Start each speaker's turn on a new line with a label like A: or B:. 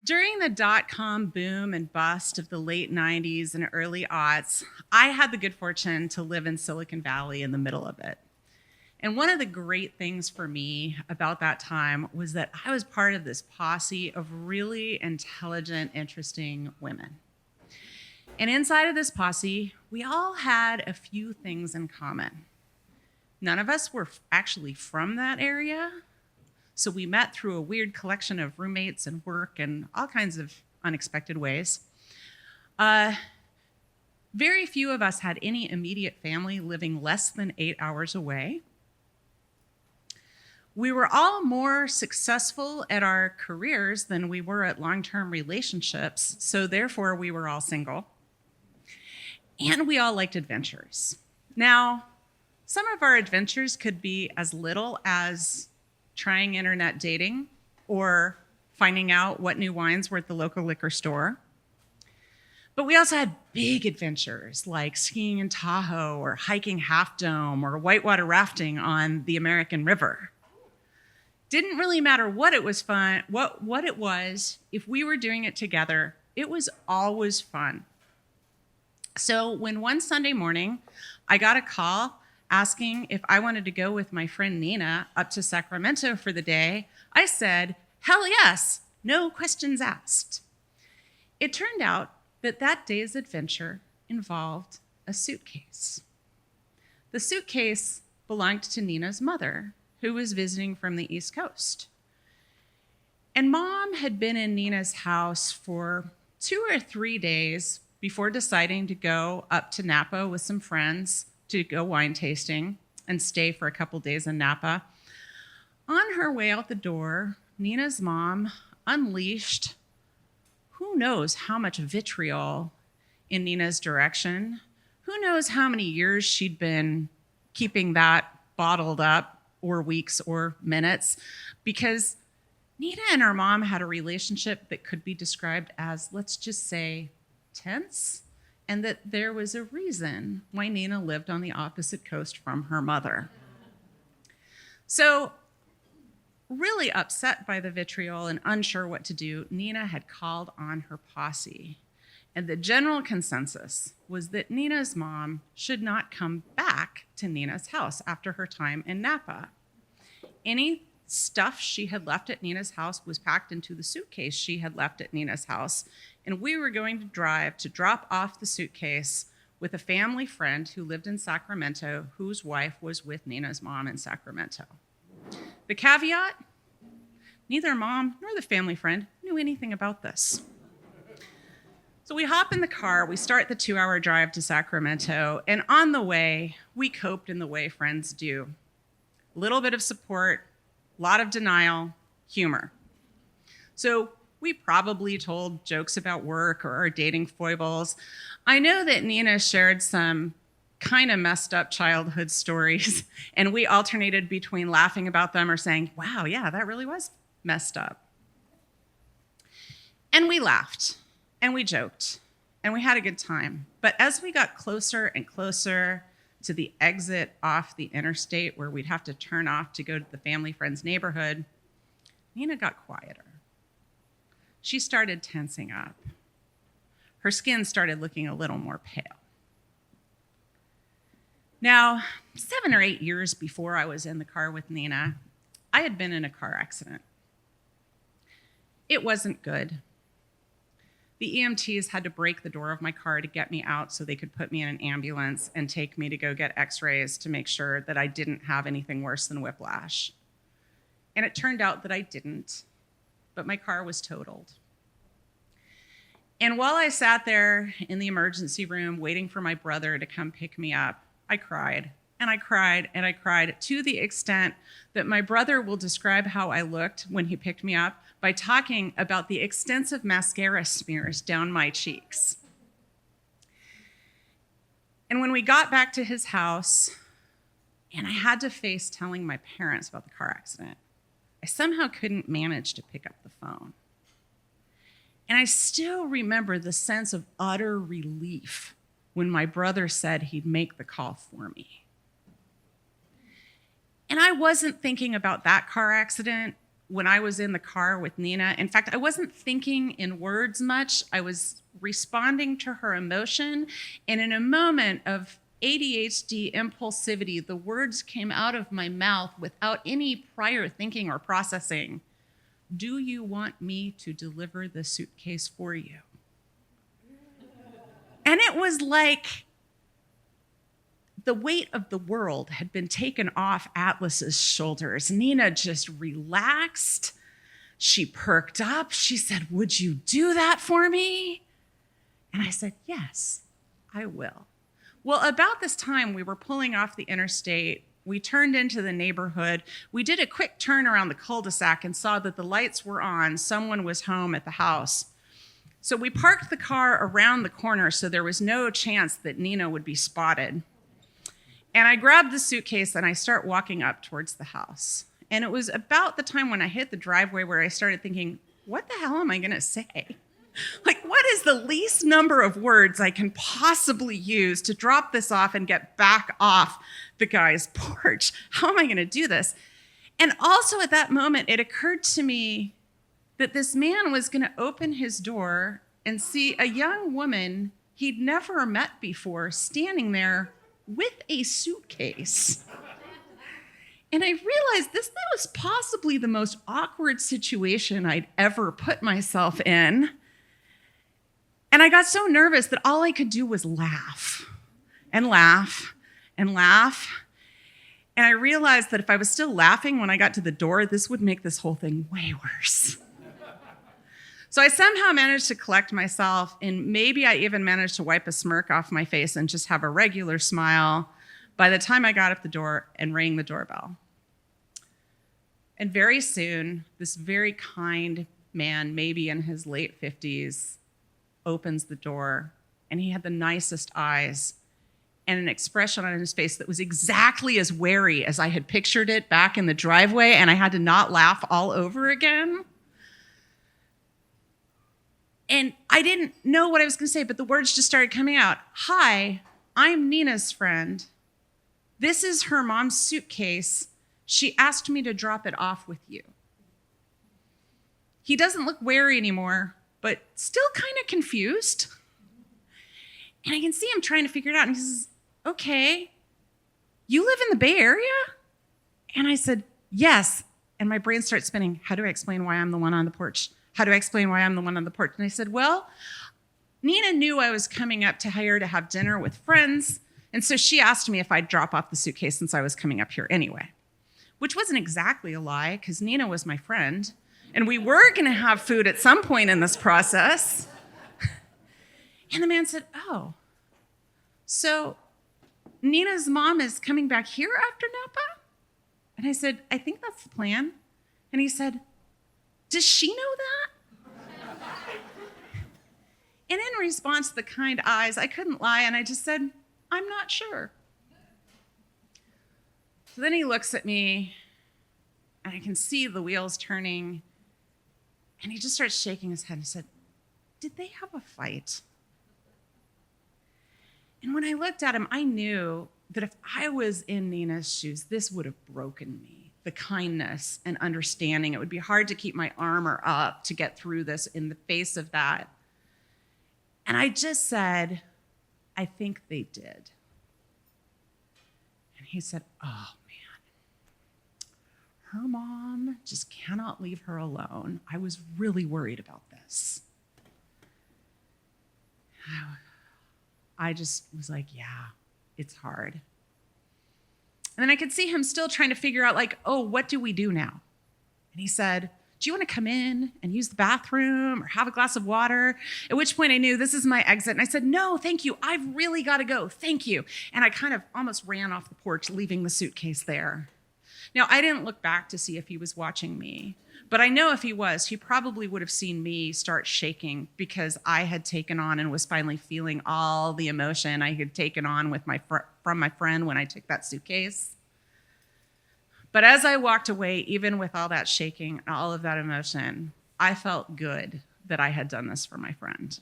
A: During the dot-com boom and bust of the late 90s and early aughts, I had the good fortune to live in Silicon Valley in the middle of it. And one of the great things for me about that time was that I was part of this posse of really intelligent, interesting women. And inside of this posse, we all had a few things in common. None of us were actually from that area, so we met through a weird collection of roommates and work and all kinds of unexpected ways. Very few of us had any immediate family living less than 8 hours away. We were all more successful at our careers than we were at long-term relationships, so therefore we were all single. And we all liked adventures. Now, some of our adventures could be as little as trying internet dating or finding out what new wines were at the local liquor store. But we also had big adventures like skiing in Tahoe or hiking Half Dome or whitewater rafting on the American River. Didn't really matter what it was fun, what it was, if we were doing it together, it was always fun. So when one Sunday morning, I got a call asking if I wanted to go with my friend Nina up to Sacramento for the day, I said, hell yes, no questions asked. It turned out that that day's adventure involved a suitcase. The suitcase belonged to Nina's mother, who was visiting from the East Coast. And Mom had been in Nina's house for 2 or 3 days before deciding to go up to Napa with some friends to go wine tasting and stay for a couple days in Napa. On her way out the door, Nina's mom unleashed who knows how much vitriol in Nina's direction. Who knows how many years she'd been keeping that bottled up, or weeks or minutes, because Nina and her mom had a relationship that could be described as, let's just say, tense, and that there was a reason why Nina lived on the opposite coast from her mother. So, really upset by the vitriol and unsure what to do, Nina had called on her posse. And the general consensus was that Nina's mom should not come back to Nina's house after her time in Napa. Any stuff she had left at Nina's house was packed into the suitcase she had left at Nina's house, and we were going to drive to drop off the suitcase with a family friend who lived in Sacramento, whose wife was with Nina's mom in Sacramento. The caveat, neither mom nor the family friend knew anything about this. So we hop in the car, we start the 2-hour drive to Sacramento, and on the way, we coped in the way friends do. A little bit of support, a lot of denial, humor. So we probably told jokes about work or our dating foibles. I know that Nina shared some kind of messed up childhood stories, and we alternated between laughing about them or saying, wow, yeah, that really was messed up. And we laughed. And we joked, and we had a good time. But as we got closer and closer to the exit off the interstate where we'd have to turn off to go to the family friend's neighborhood, Nina got quieter. She started tensing up. Her skin started looking a little more pale. Now, 7 or 8 years before I was in the car with Nina, I had been in a car accident. It wasn't good. The EMTs had to break the door of my car to get me out so they could put me in an ambulance and take me to go get x-rays to make sure that I didn't have anything worse than whiplash. And it turned out that I didn't, but my car was totaled. And while I sat there in the emergency room waiting for my brother to come pick me up, I cried, and I cried, and I cried, to the extent that my brother will describe how I looked when he picked me up by talking about the extensive mascara smears down my cheeks. And when we got back to his house, and I had to face telling my parents about the car accident, I somehow couldn't manage to pick up the phone. And I still remember the sense of utter relief when my brother said he'd make the call for me. And I wasn't thinking about that car accident when I was in the car with Nina. In fact, I wasn't thinking in words much. I was responding to her emotion. And in a moment of ADHD impulsivity, the words came out of my mouth without any prior thinking or processing. Do you want me to deliver the suitcase for you? And it was like the weight of the world had been taken off Atlas's shoulders. Nina just relaxed. She perked up. She said, "Would you do that for me?" And I said, "Yes, I will." Well, about this time, we were pulling off the interstate. We turned into the neighborhood. We did a quick turn around the cul-de-sac and saw that the lights were on. Someone was home at the house. So we parked the car around the corner so there was no chance that Nina would be spotted. And I grabbed the suitcase and I start walking up towards the house. And it was about the time when I hit the driveway where I started thinking, what the hell am I going to say? Like, what is the least number of words I can possibly use to drop this off and get back off the guy's porch? How am I going to do this? And also at that moment, it occurred to me that this man was going to open his door and see a young woman he'd never met before standing there with a suitcase. And I realized this was possibly the most awkward situation I'd ever put myself in. And I got so nervous that all I could do was laugh and laugh and laugh. And I realized that if I was still laughing when I got to the door, this would make this whole thing way worse. So I somehow managed to collect myself, and maybe I even managed to wipe a smirk off my face and just have a regular smile by the time I got up the door and rang the doorbell. And very soon, this very kind man, maybe in his late 50s, opens the door, and he had the nicest eyes and an expression on his face that was exactly as wary as I had pictured it back in the driveway, and I had to not laugh all over again. And I didn't know what I was going to say, but the words just started coming out. "Hi, I'm Nina's friend. This is her mom's suitcase. She asked me to drop it off with you." He doesn't look wary anymore, but still kind of confused. And I can see him trying to figure it out. And he says, "Okay, you live in the Bay Area?" And I said, "Yes." And my brain starts spinning. How do I explain why I'm the one on the porch? How do I explain why I'm the one on the porch? And I said, "Well, Nina knew I was coming up to here to have dinner with friends. And so she asked me if I'd drop off the suitcase since I was coming up here anyway." Which wasn't exactly a lie, because Nina was my friend. And we were going to have food at some point in this process. And the man said, "Oh, so Nina's mom is coming back here after Napa?" And I said, "I think that's the plan." And he said, "Does she know that?" And in response to the kind eyes, I couldn't lie, and I just said, "I'm not sure." So then he looks at me, and I can see the wheels turning, and he just starts shaking his head and said, "Did they have a fight?" And when I looked at him, I knew that if I was in Nina's shoes, this would have broken me. The kindness and understanding. It would be hard to keep my armor up to get through this in the face of that. And I just said, "I think they did." And he said, "Oh, man. Her mom just cannot leave her alone. I was really worried about this." I just was like, "Yeah, it's hard." And then I could see him still trying to figure out, like, "Oh, what do we do now?" And he said, "Do you want to come in and use the bathroom or have a glass of water?" At which point I knew this is my exit. And I said, "No, thank you. I've really got to go. Thank you." And I kind of almost ran off the porch, leaving the suitcase there. Now, I didn't look back to see if he was watching me, but I know if he was, he probably would have seen me start shaking because I had taken on and was finally feeling all the emotion I had taken on with from my friend when I took that suitcase. But as I walked away, even with all that shaking and all of that emotion, I felt good that I had done this for my friend.